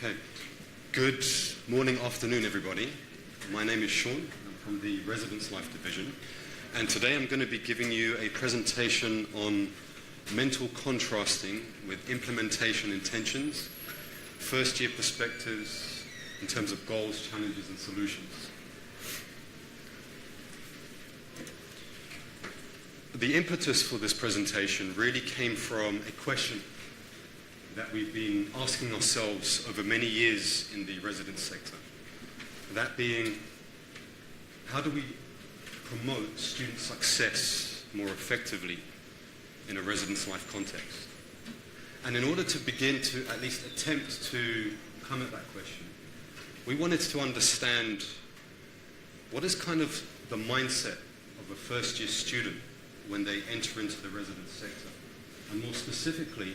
Okay. Good morning, afternoon, everybody. My name is Sean. I'm from the Residence Life Division. And today I'm going to be giving you a presentation on mental contrasting with implementation intentions, first-year perspectives in terms of goals, challenges, and solutions. The impetus for this presentation really came from a question that we've been asking ourselves over many years in the residence sector. That being, how do we promote student success more effectively in a residence life context? And in order to begin to at least attempt to come at that question, we wanted to understand what is kind of the mindset of a first-year student when they enter into the residence sector. And more specifically,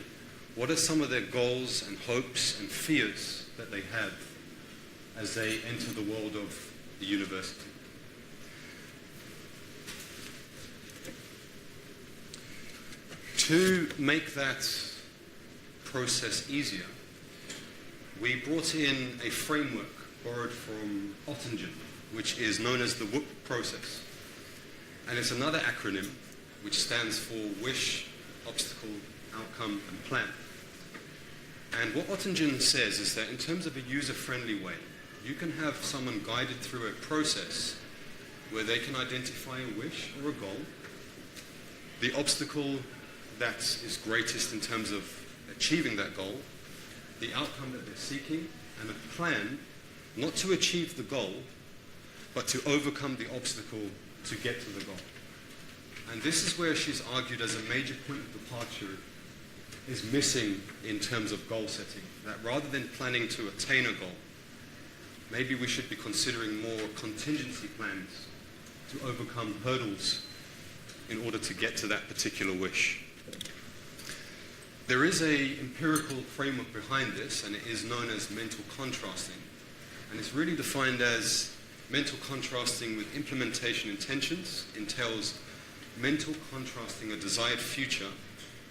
what are some of their goals and hopes and fears that they have as they enter the world of the university? To make that process easier, we brought in a framework borrowed from Ottingen, which is known as the WOOP process. And it's another acronym which stands for Wish, Obstacle, Outcome, and Plan. And what Ottingen says is that in terms of a user-friendly way, you can have someone guided through a process where they can identify a wish or a goal, the obstacle that is greatest in terms of achieving that goal, the outcome that they're seeking, and a plan not to achieve the goal, but to overcome the obstacle to get to the goal. And this is where she's argued as a major point of departure is missing in terms of goal setting. That rather than planning to attain a goal, maybe we should be considering more contingency plans to overcome hurdles in order to get to that particular wish. There is an empirical framework behind this, and it is known as mental contrasting. And it's really defined as mental contrasting with implementation intentions, entails mental contrasting a desired future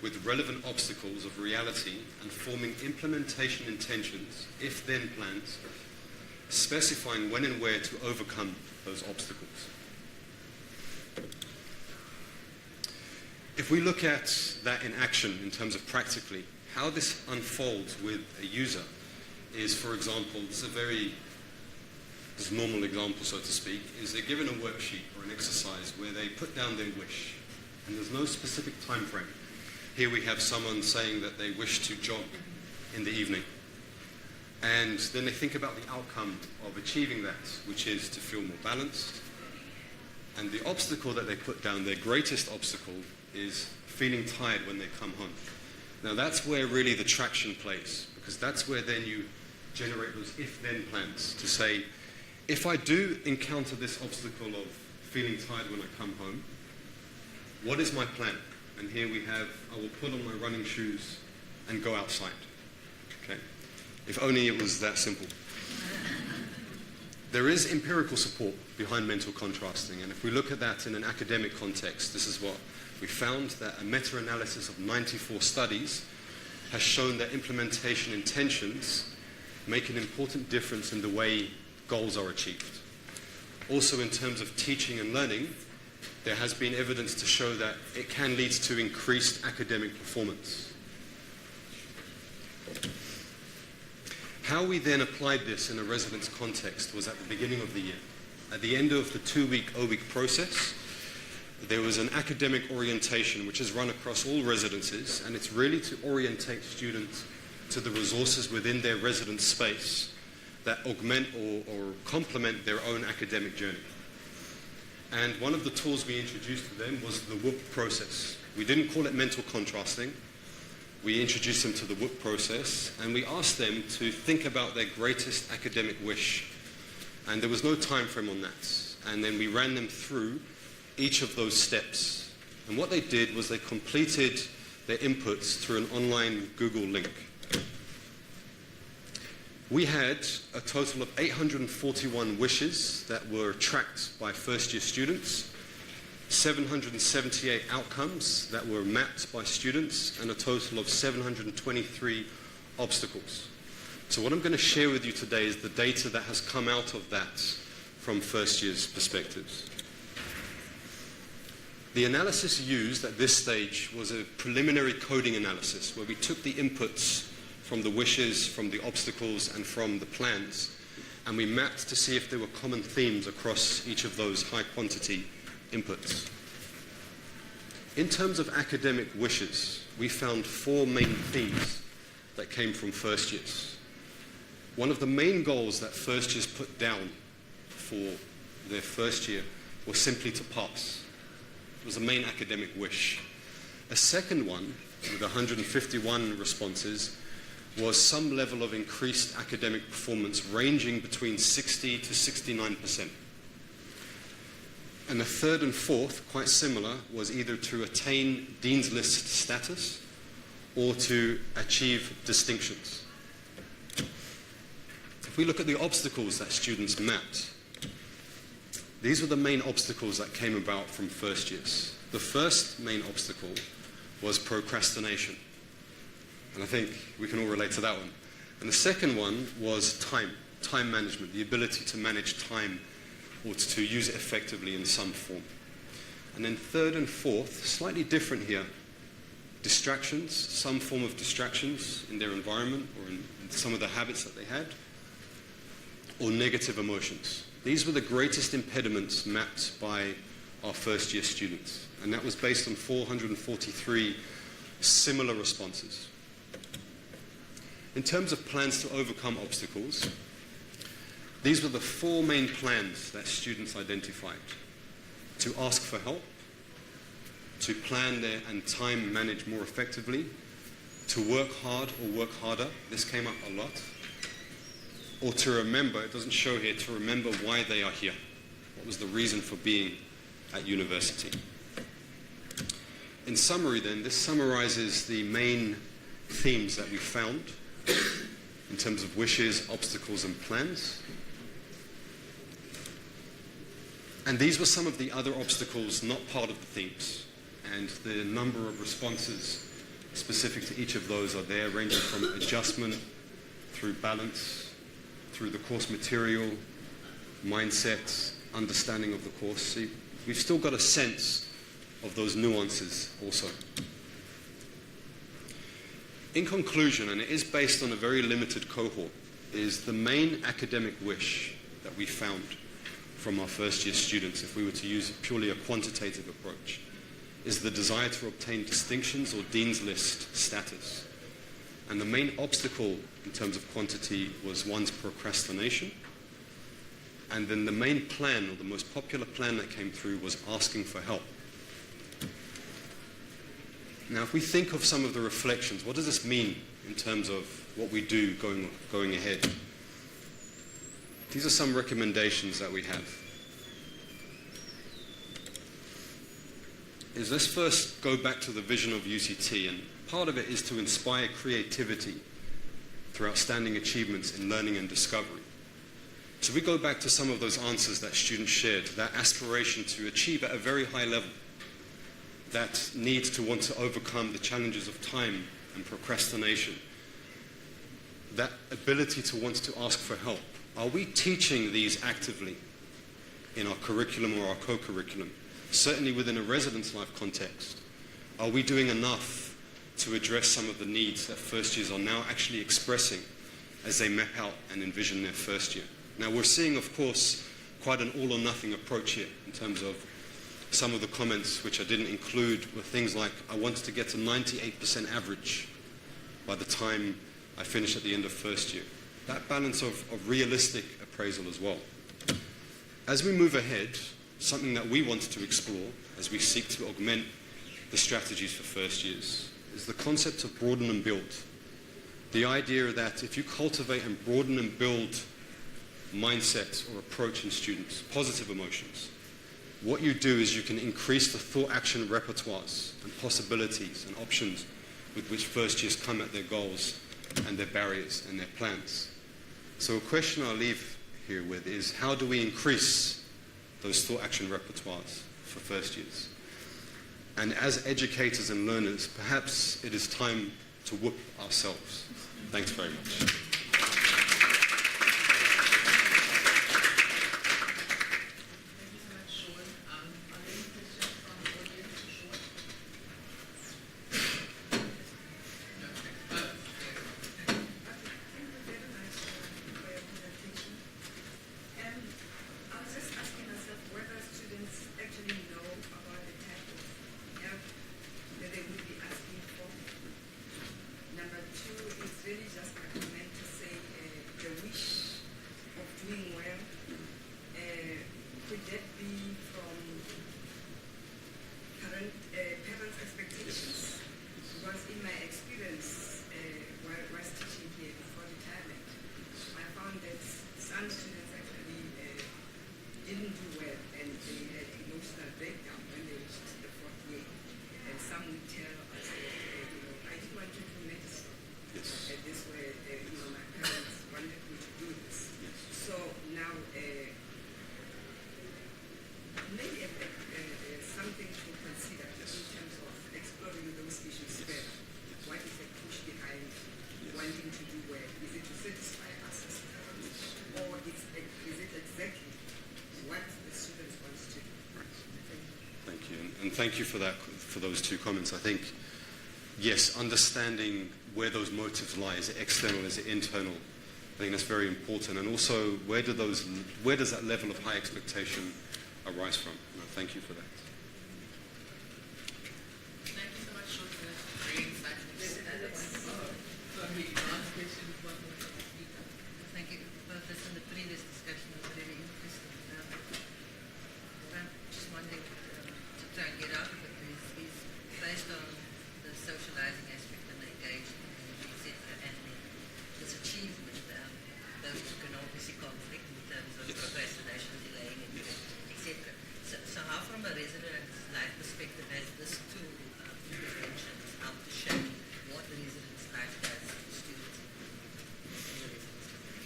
with relevant obstacles of reality and forming implementation intentions, if-then plans, specifying when and where to overcome those obstacles. If we look at that in action in terms of practically, how this unfolds with a user is, for example, this normal example, so to speak, is they're given a worksheet or an exercise where they put down their wish, and there's no specific time frame. Here we have someone saying that they wish to jog in the evening. And then they think about the outcome of achieving that, which is to feel more balanced. And the obstacle that they put down, their greatest obstacle, is feeling tired when they come home. Now that's where really the traction plays, because that's where then you generate those if-then plans to say, if I do encounter this obstacle of feeling tired when I come home, what is my plan? And here we have, I will put on my running shoes and go outside. Okay? If only it was that simple. There is empirical support behind mental contrasting, and if we look at that in an academic context, this is what we found, that a meta-analysis of 94 studies has shown that implementation intentions make an important difference in the way goals are achieved. Also, in terms of teaching and learning, there has been evidence to show that it can lead to increased academic performance. How we then applied this in a residence context was at the beginning of the year. At the end of the 2-week OWeek process, there was an academic orientation which is run across all residences, and it's really to orientate students to the resources within their residence space that augment or complement their own academic journey. And one of the tools we introduced to them was the WOOP process. We didn't call it mental contrasting. We introduced them to the WOOP process, and we asked them to think about their greatest academic wish. And there was no time frame on that. And then we ran them through each of those steps. And what they did was they completed their inputs through an online Google link. We had a total of 841 wishes that were tracked by first-year students, 778 outcomes that were mapped by students, and a total of 723 obstacles. So what I'm going to share with you today is the data that has come out of that from first year's perspectives. The analysis used at this stage was a preliminary coding analysis where we took the inputs from the wishes, from the obstacles, and from the plans, and we mapped to see if there were common themes across each of those high quantity inputs. In terms of academic wishes, we found 4 main themes that came from first years. One of the main goals that first years put down for their first year was simply to pass. It was a main academic wish. A second one, with 151 responses, was some level of increased academic performance ranging between 60 to 69%. And the third and fourth, quite similar, was either to attain Dean's List status or to achieve distinctions. If we look at the obstacles that students mapped, these were the main obstacles that came about from first years. The first main obstacle was procrastination. And I think we can all relate to that one. And the second one was time management, the ability to manage time or to use it effectively in some form. And then third and fourth, slightly different here, distractions, some form of distractions in their environment or in some of the habits that they had, or negative emotions. These were the greatest impediments mapped by our first year students. And that was based on 443 similar responses. In terms of plans to overcome obstacles, these were the 4 main plans that students identified: to ask for help, to plan their and time manage more effectively, to work hard or work harder, this came up a lot, or to remember, it doesn't show here, to remember why they are here. What was the reason for being at university? In summary then, this summarizes the main themes that we found in terms of wishes, obstacles, and plans. And these were some of the other obstacles not part of the themes. And the number of responses specific to each of those are there, ranging from adjustment through balance, through the course material, mindsets, understanding of the course. See, we've still got a sense of those nuances also. In conclusion, and it is based on a very limited cohort, is the main academic wish that we found from our first year students, if we were to use purely a quantitative approach, is the desire to obtain distinctions or Dean's List status. And the main obstacle in terms of quantity was one's procrastination. And then the main plan, or the most popular plan that came through, was asking for help. Now, if we think of some of the reflections, what does this mean in terms of what we do going ahead? These are some recommendations that we have. Let's first go back to the vision of UCT, and part of it is to inspire creativity through outstanding achievements in learning and discovery. So we go back to some of those answers that students shared, that aspiration to achieve at a very high level, that need to want to overcome the challenges of time and procrastination, that ability to want to ask for help. Are we teaching these actively in our curriculum or our co-curriculum? Certainly within a residence life context. Are we doing enough to address some of the needs that first years are now actually expressing as they map out and envision their first year? Now, we're seeing, of course, quite an all or nothing approach here in terms of some of the comments, which I didn't include, were things like, I wanted to get to 98% average by the time I finish at the end of first year. That balance of realistic appraisal as well. As we move ahead, something that we wanted to explore as we seek to augment the strategies for first years is the concept of broaden and build. The idea that if you cultivate and broaden and build mindsets or approach in students, positive emotions, what you do is you can increase the thought-action repertoires and possibilities and options with which first years come at their goals and their barriers and their plans. So a question I'll leave here with is, how do we increase those thought-action repertoires for first years? And as educators and learners, perhaps it is time to whoop ourselves. Thanks very much. just recommend to say the wish of doing well, could that be from parents' expectations? Because in my experience, while teaching here before retirement, I found that some students actually didn't do well and they had emotional breakdown when they reached the fourth year. And some would tell us, I didn't want to do medicine. Yes. This way, my parents wanted me to do this. Yes. So now, maybe something to consider in terms of exploring those issues further. What is the push behind wanting to do well? Is it to satisfy us as parents, or is it exactly what the students want to do? Thank you, and thank you for that, for those two comments. I think, yes, understanding where those motives lie, is it external, is it internal? I think that's very important. And also, where does that level of high expectation arise from? Thank you for that. Thank you so much for the very insightful Thank you. Both this and the previous discussion was very interesting. I'm just wondering to try and get out of it is based on the socializing aspect and the engagement, etc., and this achievement. Those can obviously conflict in terms of procrastination, delaying, etc. So how, from a resident's life perspective, has this tool interventions helped to shape what the resident's life does to students?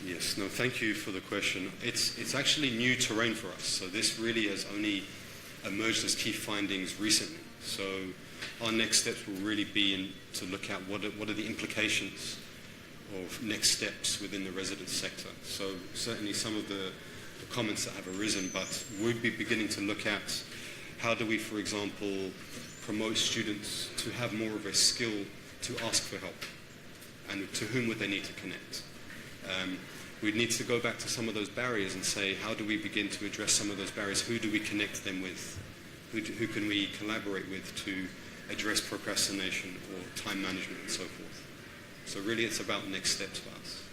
Yes, no, thank you for the question. It's actually new terrain for us. So this really has only emerged as key findings recently. So our next steps will really be to look at what are the implications of next steps within the residence sector. So certainly some of the comments that have arisen, but we'll be beginning to look at how do we, for example, promote students to have more of a skill to ask for help, and to whom would they need to connect. We'd need to go back to some of those barriers and say, how do we begin to address some of those barriers? Who do we connect them with? Who can we collaborate with to address procrastination or time management and so forth? So really it's about next steps for us.